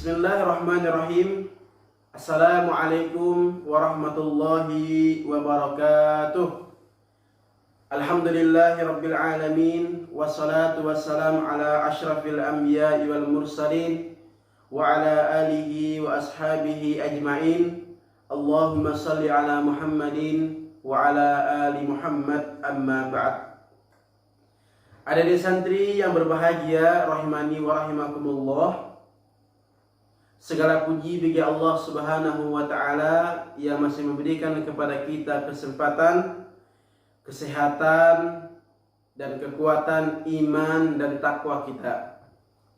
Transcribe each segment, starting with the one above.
Bismillahirrahmanirrahim. Assalamualaikum warahmatullahi wabarakatuh. Alhamdulillahi rabbil alamin. Wassalatu wassalamu ala ashrafil anbiya'i wal mursalin wa ala alihi wa ashabihi ajma'in. Allahumma salli ala Muhammadin wa ala ali Muhammad, amma ba'd. Adik-adik santri yang berbahagia rahimani wa rahimakumullah, segala puji bagi Allah Subhanahu wa taala yang masih memberikan kepada kita kesempatan, kesehatan dan kekuatan iman dan takwa kita,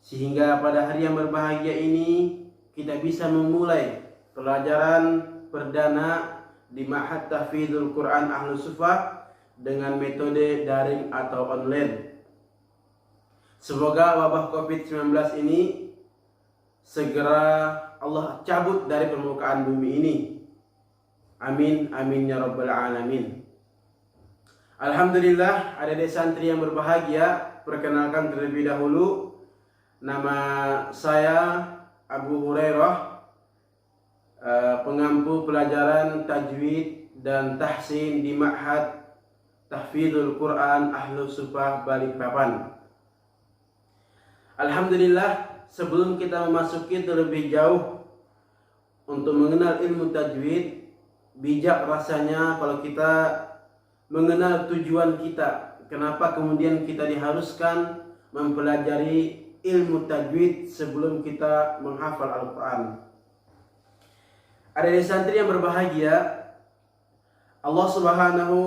sehingga pada hari yang berbahagia ini kita bisa memulai pelajaran perdana di Ma'had Tahfidzul Quran Ahlus Suffah dengan metode daring atau online. Semoga wabah COVID-19 ini segera Allah cabut dari permukaan bumi ini. Amin, amin ya rabbal alamin. Alhamdulillah, adik-adik santri yang berbahagia, perkenalkan terlebih dahulu, nama saya Abu Hurairah, pengampu pelajaran tajwid dan tahsin di Ma'had Tahfidzul Quran Ahlus Suffah Balikpapan. Alhamdulillah, sebelum kita memasuki terlebih jauh untuk mengenal ilmu tajwid, bijak rasanya kalau kita mengenal tujuan kita. Kenapa kemudian kita diharuskan mempelajari ilmu tajwid sebelum kita menghafal Al-Quran. Adik-adik santri yang berbahagia, Allah Subhanahu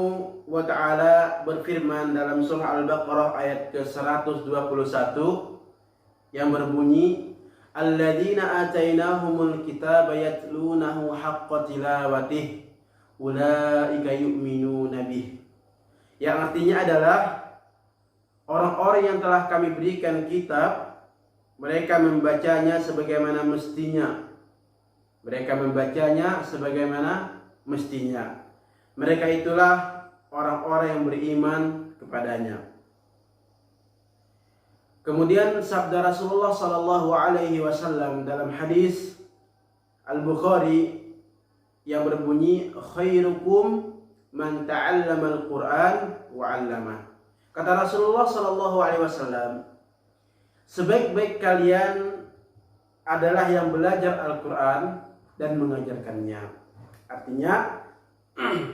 wa ta'ala berfirman dalam surah Al-Baqarah ayat ke-121 yang berbunyi, alladzina atainahumul kitaba yatlunahu haqqa tilawatih ulaika yu'minuna bih. Yang artinya adalah orang-orang yang telah kami berikan kitab, mereka membacanya sebagaimana mestinya. Mereka membacanya sebagaimana mestinya. Mereka itulah orang-orang yang beriman kepadanya. Kemudian sabda Rasulullah sallallahu alaihi wasallam dalam hadis Al-Bukhari yang berbunyi, khairukum man ta'allama al-Qur'an wa 'allama. Kata Rasulullah sallallahu alaihi wasallam, sebaik-baik kalian adalah yang belajar Al-Quran dan mengajarkannya. Artinya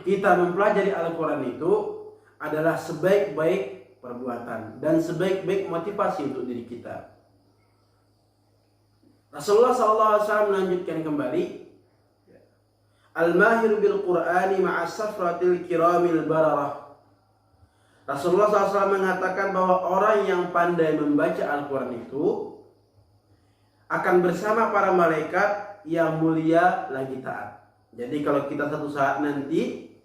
kita mempelajari Al-Quran itu adalah sebaik-baik perbuatan dan sebaik-baik motivasi untuk diri kita. Rasulullah SAW melanjutkan kembali, al-mahir bil Qur'ani ma'as safratil kiramil bararah. Rasulullah SAW mengatakan bahwa orang yang pandai membaca Al-Quran itu akan bersama para malaikat yang mulia lagi taat. Jadi kalau kita satu saat nanti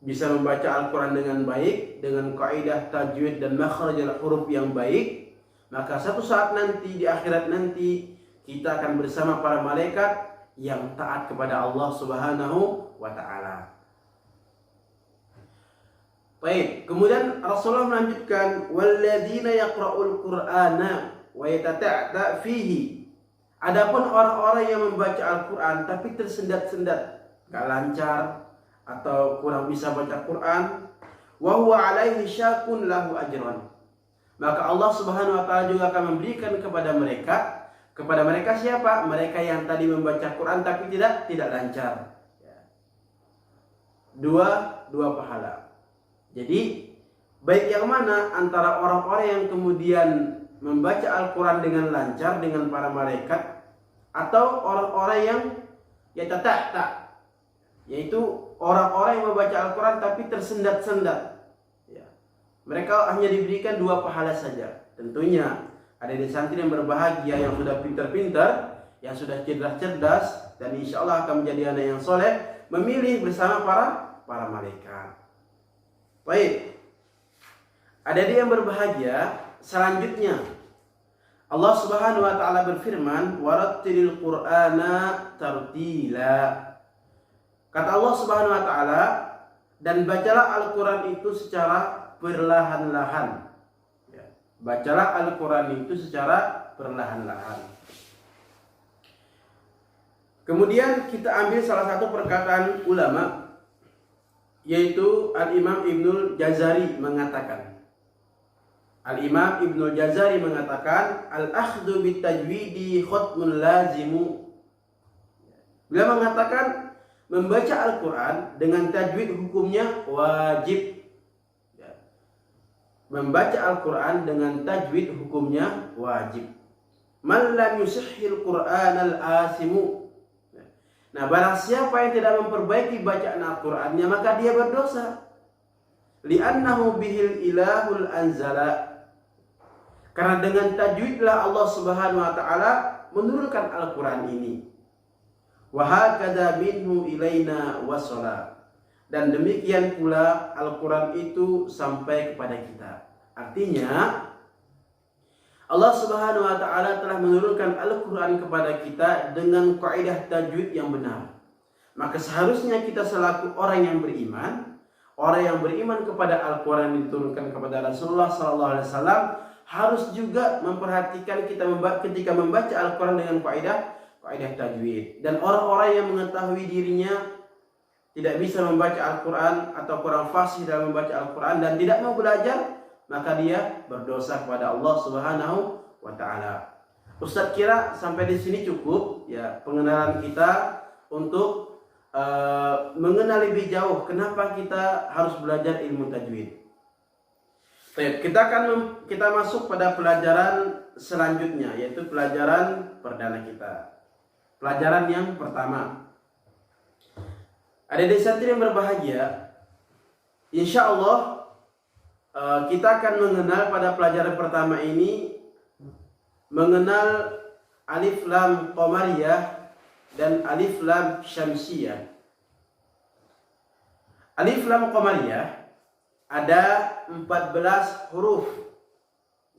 bisa membaca Al-Quran dengan baik, dengan kaidah tajwid dan makhrajul huruf yang baik, maka satu saat nanti di akhirat nanti kita akan bersama para malaikat yang taat kepada Allah Subhanahu wa ta'ala. Baik, kemudian Rasulullah melanjutkan, walladzina yaqra'ul Qur'ana wa yatata'ta fihi. Adapun orang-orang yang membaca Al-Quran tapi tersendat-sendat, gak lancar atau kurang bisa baca Quran, wa huwa alaihi syakun lahu ajran, maka Allah Subhanahu wa taala juga akan memberikan kepada mereka siapa? Mereka yang tadi membaca Quran tapi tidak lancar. Dua pahala. Jadi baik yang mana antara orang-orang yang kemudian membaca Al-Quran dengan lancar dengan para malaikat, atau orang-orang yang yatata'ta, yaitu orang-orang yang membaca Al-Quran tapi tersendat-sendat. Mereka hanya diberikan dua pahala saja. Tentunya ada di santri yang berbahagia, yang sudah pintar-pintar, yang sudah cerdas-cerdas, dan insya Allah akan menjadi anak yang soleh, memilih bersama para malaikat. Baik, ada yang berbahagia. Selanjutnya Allah Subhanahu wa taala berfirman, warattilil Qur'ana tartila. Kata Allah Subhanahu wa taala, dan bacalah Al-Quran itu secara perlahan-lahan. Bacalah Al-Quran itu secara perlahan-lahan. Kemudian kita ambil salah satu perkataan ulama, yaitu Al-Imam Ibnul Jazari mengatakan. Al-Imam Ibnul Jazari mengatakan, al-akhdhu bitajwidi khutmun lazimu. Beliau mengatakan membaca Al-Quran dengan tajwid hukumnya wajib. Membaca Al-Quran dengan tajwid hukumnya wajib. Man lam yusihhil Qur'an al-asimu. Nah, barang siapa yang tidak memperbaiki bacaan Al-Qur'annya, maka dia berdosa. Li'annahu bihil ilahul anzala. Karena dengan tajwidlah Allah Subhanahu wa taala menurunkan Al-Qur'an ini. Wa hakadha minhu ilaina wasala. Dan demikian pula Al-Qur'an itu sampai kepada kita. Artinya Allah Subhanahu wa taala telah menurunkan Al-Qur'an kepada kita dengan kaidah tajwid yang benar. Maka seharusnya kita selaku orang yang beriman kepada Al-Qur'an yang diturunkan kepada Rasulullah sallallahu alaihi wasallam, harus juga memperhatikan ketika membaca Al-Qur'an dengan kaidah tajwid. Dan orang-orang yang mengetahui dirinya tidak bisa membaca Al-Qur'an atau kurang fasih dalam membaca Al-Qur'an dan tidak mau belajar, maka dia berdosa kepada Allah Subhanahu wa taala. Ustaz kira sampai di sini cukup ya pengenalan kita untuk mengenal lebih jauh kenapa kita harus belajar ilmu tajwid. Baik, kita masuk pada pelajaran selanjutnya, yaitu pelajaran perdana kita. Pelajaran yang pertama. Adik-adik santri yang berbahagia, insya Allah kita akan mengenal pada pelajaran pertama ini mengenal alif lam qamariyah dan alif lam syamsiyah. Alif lam qamariyah ada 14 huruf.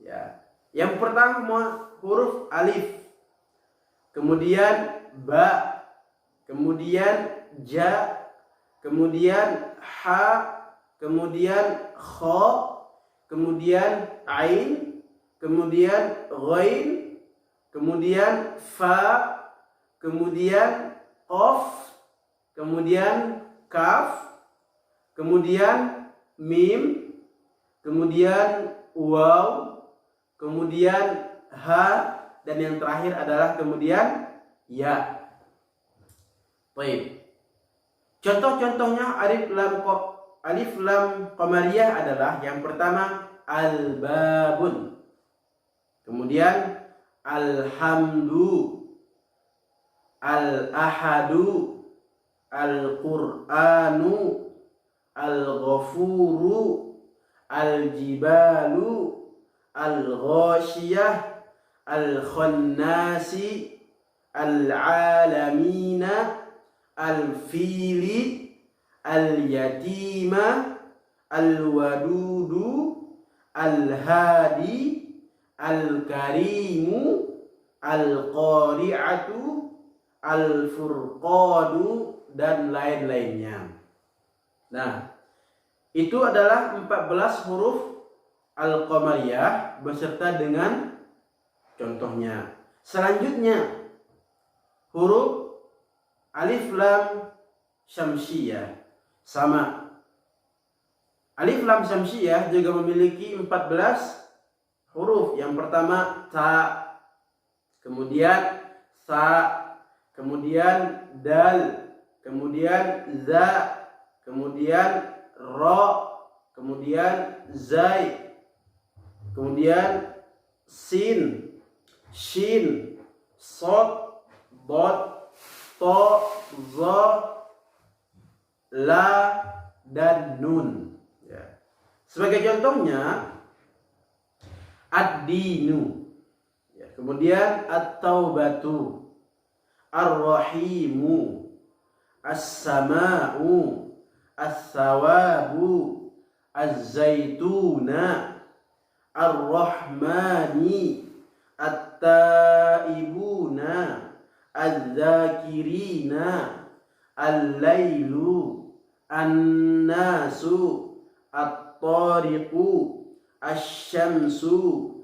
Ya. Yang pertama huruf alif, kemudian ba, kemudian ja, kemudian ha, kemudian kha, kemudian ain, kemudian ghain, kemudian fa, kemudian qaf, kemudian kaf, kemudian mim, kemudian waw, kemudian ha, dan yang terakhir adalah kemudian ya. Baik. Contoh-contohnya alif lam qamariyah adalah yang pertama al-babun, kemudian alhamdu, al-ahadu, al-qur'anu, al-ghafuru, al-jibalu, al-ghashiyah, al-khannasi, al-alamina, al-fili, al-yatima, al-wadudu, al-hadi, al-karimu, al-qari'atu, al-furqadu, dan lain-lainnya. Nah, itu adalah 14 huruf al-qamariyah beserta dengan contohnya. Selanjutnya huruf alif lam syamsiyah sama. Alif lam syamsiyah juga memiliki 14 huruf. Yang pertama ta, kemudian sa, kemudian dal, kemudian za, kemudian ro, kemudian zai, kemudian sin, shin, sod, dot, to, zo, la, dan nun. Ya. Sebagai contohnya ad-dinu, ya. Kemudian at-taubatu, ar-rahimu, as-sama'u, as-sawabu, az-zaituna, ar-rahmani, at-taibuna, az-zakirina, al-lailu, an-nasu, at-tariqu, asy-syamsu,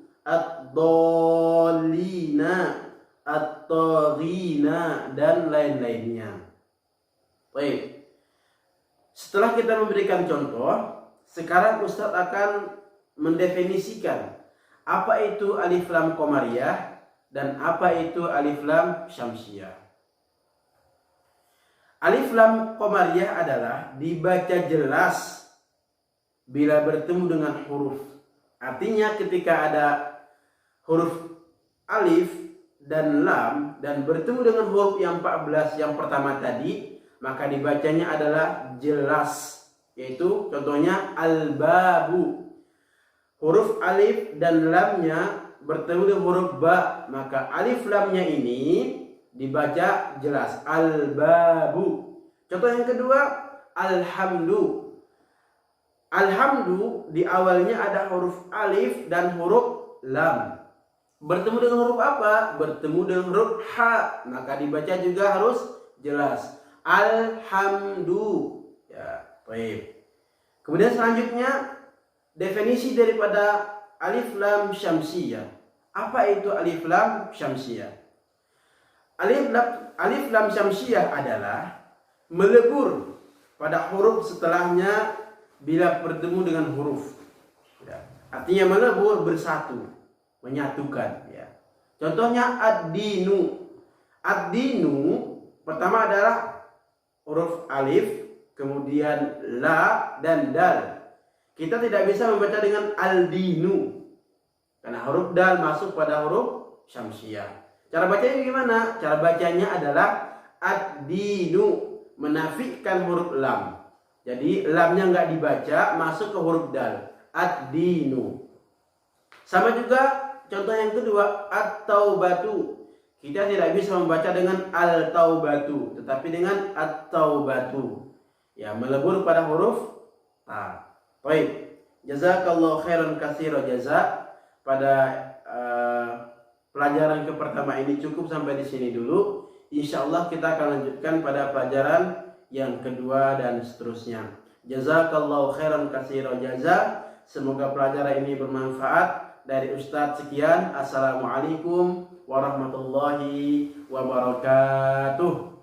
ad-dallina, at-taghina, dan lain-lainnya. Baik. Setelah kita memberikan contoh, sekarang Ustadz akan mendefinisikan apa itu alif lam qamariyah dan apa itu alif lam syamsiyah. Alif lam qamariyah adalah dibaca jelas bila bertemu dengan huruf. Artinya ketika ada huruf alif dan lam dan bertemu dengan huruf yang 14 yang pertama tadi, maka dibacanya adalah jelas. Yaitu contohnya al-babu. Huruf alif dan lamnya bertemu dengan huruf ba, maka alif lamnya ini dibaca jelas, al-babu. Contoh yang kedua, alhamdu. Alhamdu di awalnya ada huruf alif dan huruf lam. Bertemu dengan huruf apa? Bertemu dengan huruf ha, maka dibaca juga harus jelas, alhamdu. Ya, baik. Kemudian selanjutnya definisi daripada alif lam syamsiyah. Apa itu alif lam syamsiyah? Alif lam syamsiyah adalah melebur pada huruf setelahnya bila bertemu dengan huruf. Ya. Artinya melebur, bersatu, menyatukan. Ya. Contohnya ad-dinu. Ad-dinu pertama adalah huruf alif, kemudian la dan dal. Kita tidak bisa membaca dengan al-dinu karena huruf dal masuk pada huruf syamsiyah. Cara bacanya gimana? Cara bacanya adalah ad-dinu, menafikan huruf lam. Jadi lamnya nggak dibaca, masuk ke huruf dal, ad-dinu. Sama juga contoh yang kedua, at-taubatu. Kita tidak bisa membaca dengan al-taubatu, tetapi dengan at-taubatu. Ya, melebur pada huruf ta. Baik, jazakallahu khairan katsira jazak. Pada pelajaran pertama ini cukup sampai di sini dulu. Insyaallah kita akan lanjutkan pada pelajaran yang kedua dan seterusnya. Jazakallahu khairan katsira jazak. Semoga pelajaran ini bermanfaat. Dari Ustadz sekian. Assalamualaikum warahmatullahi wabarakatuh.